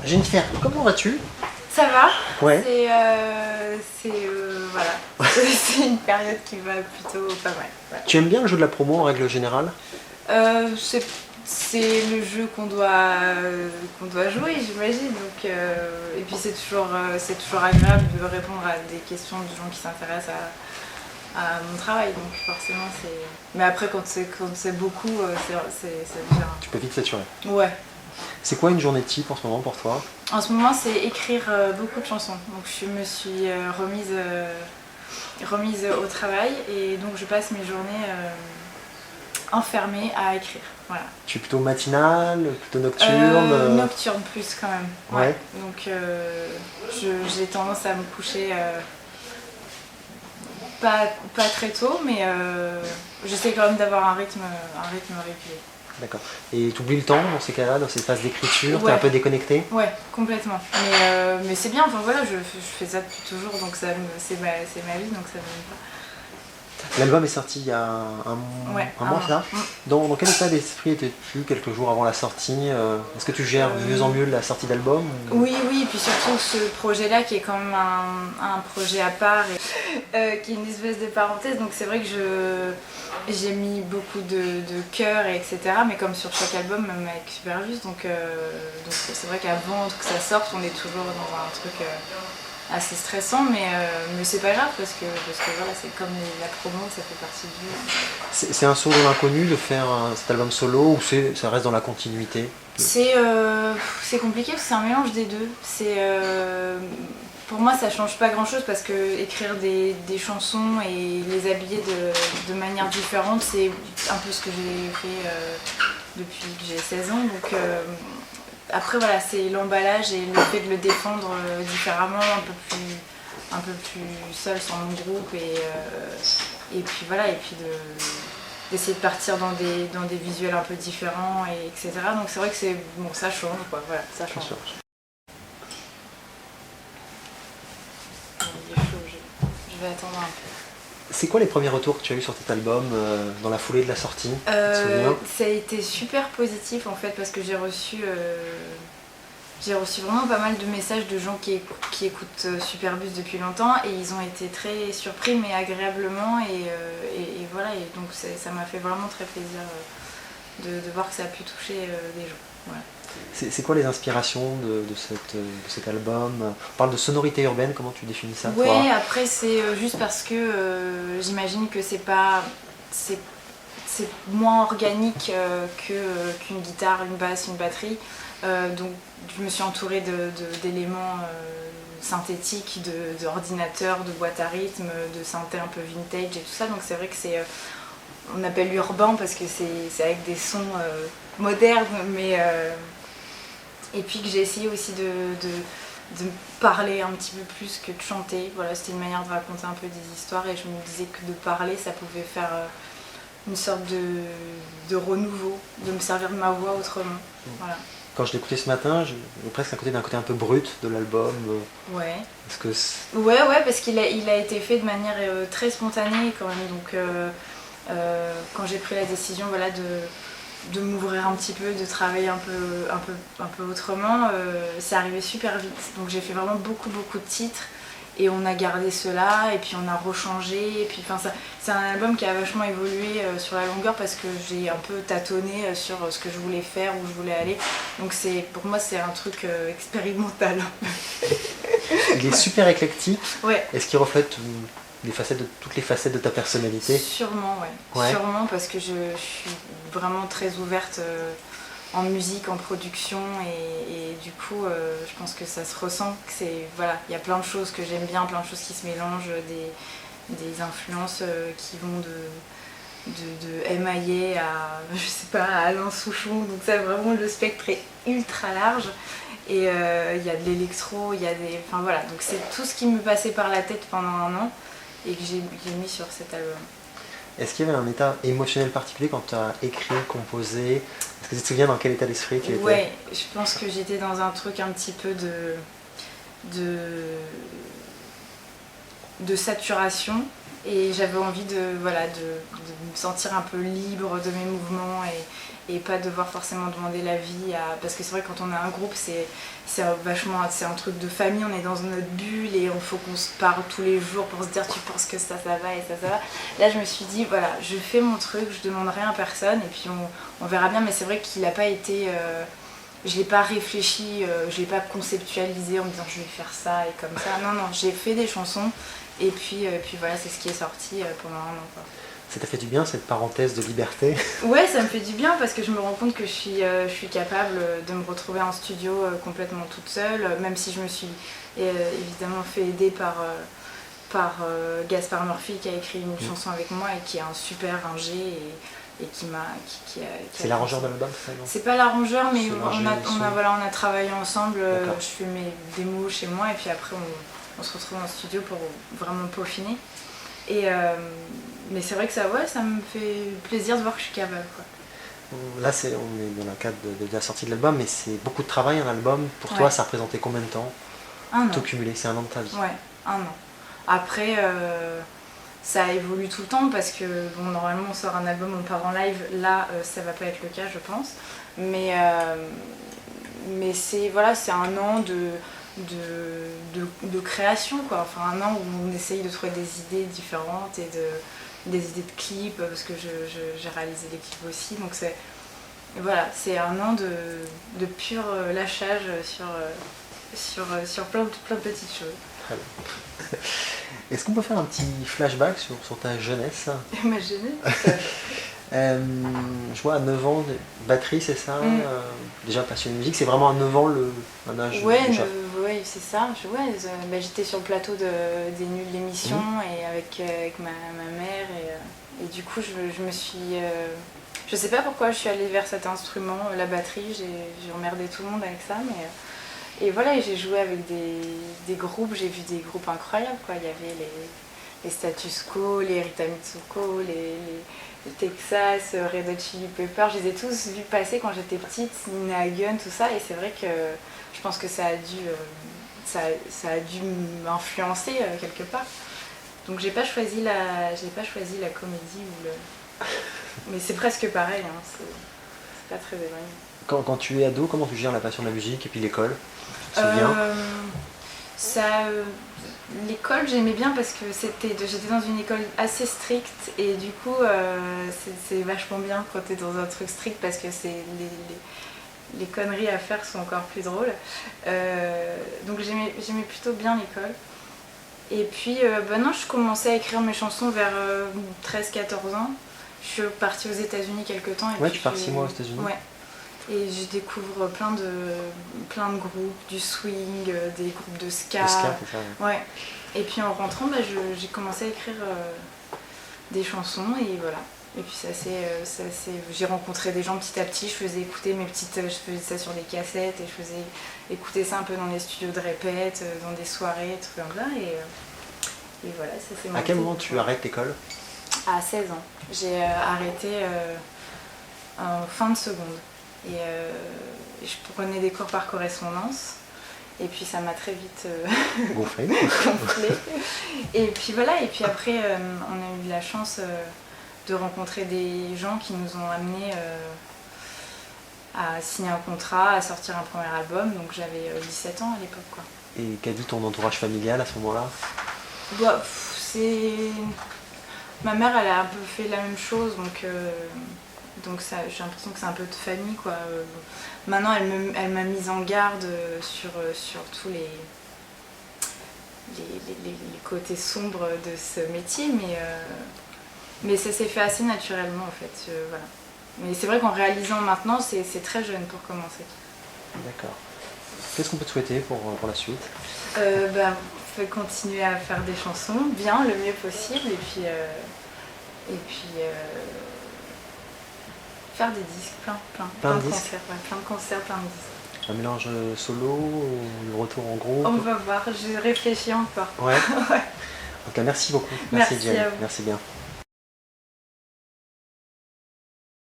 Jennifer, comment vas-tu? Ça va. Ouais. Voilà. C'est une période qui va plutôt pas mal. Voilà. Tu aimes bien le jeu de la promo en règle générale? C'est le jeu qu'on doit jouer, j'imagine. Donc, et puis c'est toujours agréable de répondre à des questions de gens qui s'intéressent à mon travail. Donc forcément c'est. Mais après quand c'est beaucoup, c'est bien. Tu peux vite saturer. Ouais. C'est quoi une journée type en ce moment pour toi? En ce moment, c'est écrire beaucoup de chansons. Donc, je me suis remise au travail et donc je passe mes journées enfermée à écrire. Voilà. Tu es plutôt matinale, plutôt nocturne? Nocturne plus quand même. Ouais. Donc, j'ai tendance à me coucher pas très tôt, mais j'essaie quand même d'avoir un rythme régulier. D'accord. Et tu oublies le temps dans ces cas-là, dans ces phases d'écriture? Ouais. T'es un peu déconnecté? Ouais, complètement. Mais c'est bien, enfin voilà, je fais ça depuis toujours, donc c'est ma vie, donc ça me gêne pas. L'album est sorti il y a un mois, ça? Dans quel état d'esprit étais-tu quelques jours avant la sortie? Est-ce que tu gères de mieux en mieux la sortie d'album? Oui, et puis surtout ce projet-là qui est quand même un projet à part, et, qui est une espèce de parenthèse, donc c'est vrai que j'ai mis beaucoup de cœur, etc. Mais comme sur chaque album, même avec Superbus, donc c'est vrai qu'avant que ça sorte, on est toujours dans un truc assez stressant, mais c'est pas grave parce que voilà, c'est comme la promo, ça fait partie du jeu. C'est un saut dans l'inconnu de faire cet album solo ou ça reste dans la continuité? C'est compliqué parce que c'est un mélange des deux. Pour moi, ça change pas grand chose parce que écrire des chansons et les habiller de manière différente, c'est un peu ce que j'ai fait depuis que j'ai 16 ans. Donc, après, voilà, c'est l'emballage et le fait de le défendre différemment, un peu plus seul sans mon groupe, et puis voilà, et puis d'essayer de partir dans des visuels un peu différents, etc. Donc c'est vrai que ça change, quoi, voilà, ça change. Il est chaud, je vais attendre un peu. C'est quoi les premiers retours que tu as eu sur cet album dans la foulée de la sortie? Ça a été super positif en fait parce que j'ai reçu vraiment pas mal de messages de gens qui écoutent Superbus depuis longtemps et ils ont été très surpris mais agréablement et voilà, et donc ça m'a fait vraiment très plaisir de voir que ça a pu toucher des gens. Voilà. C'est quoi les inspirations de cet album? On parle de sonorité urbaine, comment tu définis ça? Ouais, toi? après c'est juste parce que j'imagine que c'est moins organique qu'une guitare, une basse, une batterie. Donc je me suis entourée d'éléments synthétiques, d'ordinateurs, de boîtes à rythme, de synthé un peu vintage et tout ça. Donc c'est vrai que on appelle urbain parce que c'est avec des sons modernes, mais et puis que j'ai essayé aussi de parler un petit peu plus que de chanter. Voilà, c'était une manière de raconter un peu des histoires et je me disais que de parler, ça pouvait faire une sorte de renouveau, de me servir de ma voix autrement. Voilà. Quand je l'écoutais ce matin, j'ai presque d'un côté un peu brut de l'album. Ouais. Ouais, parce qu'il a été fait de manière très spontanée quand même. Donc quand j'ai pris la décision, voilà, de m'ouvrir un petit peu, de travailler un peu autrement, c'est arrivé super vite. Donc j'ai fait vraiment beaucoup de titres et on a gardé cela et puis on a rechangé. Et puis, c'est un album qui a vachement évolué sur la longueur parce que j'ai un peu tâtonné sur ce que je voulais faire, où je voulais aller. Donc pour moi c'est un truc expérimental. Il est super éclectique. Ouais. Est-ce qu'il reflète toutes les facettes de ta personnalité? Sûrement, ouais. Sûrement parce que je suis vraiment très ouverte en musique, en production et du coup je pense que ça se ressent que voilà, il y a plein de choses que j'aime bien, plein de choses qui se mélangent, des influences qui vont de M.I.A. à, je sais pas, à Alain Souchon, donc ça vraiment le spectre est ultra large et il y a de l'électro, enfin voilà, donc c'est tout ce qui me passait par la tête pendant un an et que j'ai mis sur cet album. Est-ce qu'il y avait un état émotionnel particulier quand tu as écrit, composé? Est-ce que tu te souviens dans quel état d'esprit tu étais? Ouais, je pense que j'étais dans un truc un petit peu de saturation. Et j'avais envie de me sentir un peu libre de mes mouvements et pas devoir forcément demander l'avis parce que c'est vrai quand on a un groupe c'est un truc de famille, on est dans notre bulle et il faut qu'on se parle tous les jours pour se dire tu penses que ça va et ça va. Là je me suis dit voilà, je fais mon truc, je demande rien à personne et puis on verra bien, mais c'est vrai qu'il n'a pas été... je l'ai pas réfléchi, je l'ai pas conceptualisé en me disant je vais faire ça et comme ça. Non, j'ai fait des chansons et puis voilà, c'est ce qui est sorti pendant un an, quoi. Ça t'a fait du bien cette parenthèse de liberté? Ouais, ça me fait du bien parce que je me rends compte que je suis capable de me retrouver en studio complètement toute seule, même si je me suis évidemment fait aider par Gaspard Murphy qui a écrit une chanson avec moi et qui est un super ingé et qui a c'est l'arrangeur de l'album, ça? C'est pas l'arrangeur, mais on a travaillé ensemble. Je fais mes démos chez moi et puis après on se retrouve en studio pour vraiment peaufiner. Mais c'est vrai que ça me fait plaisir de voir que je suis capable, quoi. Là, on est dans le cadre de la sortie de l'album, mais c'est beaucoup de travail un album. Pour toi, ça représentait combien de temps? Un an. Tout cumulé, c'est un an de ta vie? Ouais, un an. Après, ça évolue tout le temps parce que normalement on sort un album, on part en live. Là, ça va pas être le cas, je pense. Mais c'est un an de création, quoi. Enfin, un an où on essaye de trouver des idées différentes et des idées de clips parce que j'ai réalisé des clips aussi. Donc c'est un an de pur lâchage sur plein de petites choses. Très bien. Est-ce qu'on peut faire un petit flashback sur ta jeunesse? Ma jeunesse je vois à 9 ans, batterie, c'est ça? Déjà passionné de musique, c'est vraiment à 9 ans un âge? Ouais, c'est ça. J'étais sur le plateau des Nuls d'émission et avec ma mère et du coup je me suis... je sais pas pourquoi je suis allée vers cet instrument, la batterie, j'ai emmerdé tout le monde avec ça, mais... Et voilà, j'ai joué avec des groupes, j'ai vu des groupes incroyables, quoi. Il y avait les Status Quo, les Rita Mitsuko, les Texas, Red Hot Chili Peppers, je les ai tous vus passer quand j'étais petite, Nina Hagen, tout ça, et c'est vrai que je pense que ça a dû m'influencer quelque part. Donc j'ai pas choisi la comédie ou le... Mais c'est presque pareil, hein, c'est pas très éloigné. Quand tu es ado, comment tu gères la passion de la musique et puis l'école? Tu te souviens? L'école j'aimais bien parce que j'étais dans une école assez stricte et du coup c'est vachement bien quand t'es dans un truc strict parce que les conneries à faire sont encore plus drôles. Donc j'aimais plutôt bien l'école. Et puis non, je commençais à écrire mes chansons vers 13-14 ans. Je suis partie aux États-Unis quelques temps. Ouais, tu es partie 6 mois aux États-Unis. Ouais. Et je découvre plein de groupes, du swing, des groupes de ska. Le ska, c'est ça, ouais. Et puis en rentrant, j'ai commencé à écrire des chansons et voilà. Et puis j'ai rencontré des gens petit à petit, je faisais ça sur des cassettes et je faisais écouter ça un peu dans les studios de répète, dans des soirées, trucs comme ça. Et voilà, ça c'est À quel moment tu arrêtes l'école? À 16 ans. J'ai arrêté en fin de seconde. Et je prenais des cours par correspondance et puis ça m'a très vite gonflé. Et puis voilà, et puis après on a eu la chance de rencontrer des gens qui nous ont amenés à signer un contrat, à sortir un premier album, donc j'avais 17 ans à l'époque, quoi. Et qu'a dit ton entourage familial à ce moment-là? Ma mère, elle a un peu fait la même chose, donc ça, j'ai l'impression que c'est un peu de famille, quoi. Maintenant, elle m'a mise en garde sur tous les côtés sombres de ce métier, mais ça s'est fait assez naturellement, en fait. Voilà. Mais c'est vrai qu'en réalisant maintenant, c'est très jeune pour commencer. D'accord. Qu'est-ce qu'on peut te souhaiter pour la suite? Faut continuer à faire des chansons bien, le mieux possible, et puis faire des disques, plein de concerts, plein de concerts, plein de disques. Un mélange solo ou le retour en groupe? On va voir, je réfléchis encore. Ouais. Ouais. Donc merci beaucoup. Merci Jenny. à vous. Merci bien.